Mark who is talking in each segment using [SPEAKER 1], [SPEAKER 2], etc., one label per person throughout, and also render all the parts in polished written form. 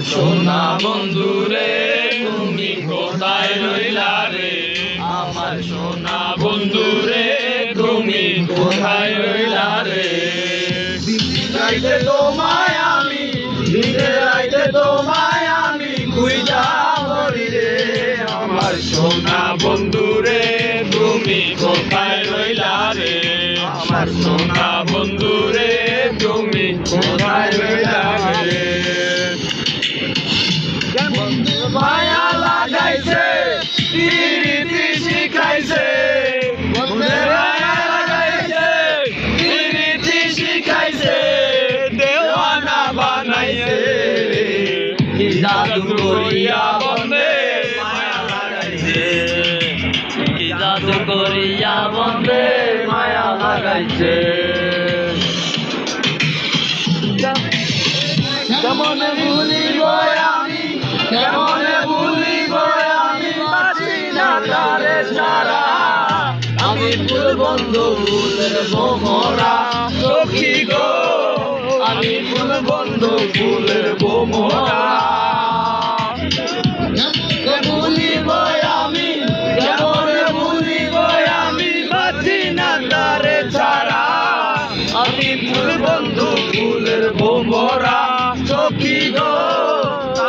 [SPEAKER 1] সোনা বন্ধুরে তুমি কোথায় রইলা রে, আমার সোনা বন্ধুরে তুমি কোথায় রইলা রে। রাইতে তোমায় আমি, দিনের রাইতে তোমায় আমি খুঁজা মরি রে, আমার সোনা বন্ধুরে তুমি কোথায় রইলা রে, আমার সোনা বন্ধুরে তুমি কোথায় রইলা রে। মায়া লাগাইছে প্রীতি শিখাইছে, মায়া লাগাইছে প্রীতি শিখাইছে, দেওয়ানা বানাইছে, কি জাদু করিয়া বন্দে মায়া লাগাইছে, কি জাদু করিয়া বন্দে মায়া লাগাইছে। কেমন ভুলিব আমি, কেমন ভুলিব আমি, বাঁচি না তারে ছাড়া, আমি ফুল বন্ধু ফুলের বোমরা সখী গো, আমি ফুল বন্ধু ফুলের বোমরা। ভুলিব আমি, কেমন ভুলিব আমি, বাঁচি না তারে ছাড়া, আমি ফুল বন্ধু ফুলের বোমরা সখী গো,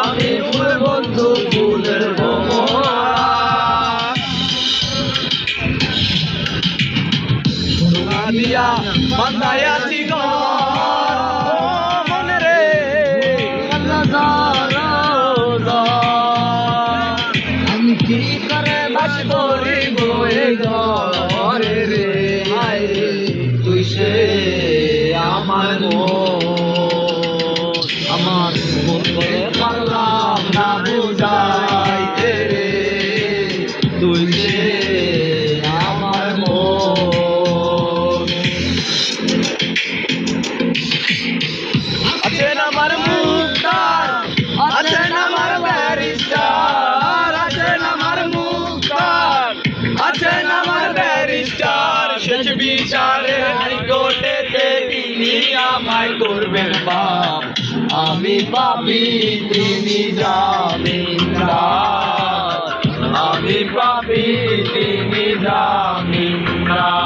[SPEAKER 1] আমি ফুল বন্ধু ফুলের বোমরা। সোনা দিয়া বান্ধাইয়াছি ঘর মনে রে, আমি কি করে বাস করিব এই ঘরে রে, হায় রে তুই সে আমার আমার মন করে পারলাম না বুঝাইতে রে, তুই সে আমার মন। আছেন আমার মুক্তার, আছেন আমার ব্যারিস্টার, আছেন আমার মুক্তার, আছেন আমার ব্যারিস্টার, শেষ বিচারে হাইকোর্টেতে তিনি আমায় করবেন বাপ, আমি পাপী তিনি জামিনদার, আমি পাপী তিনি জামিনদার।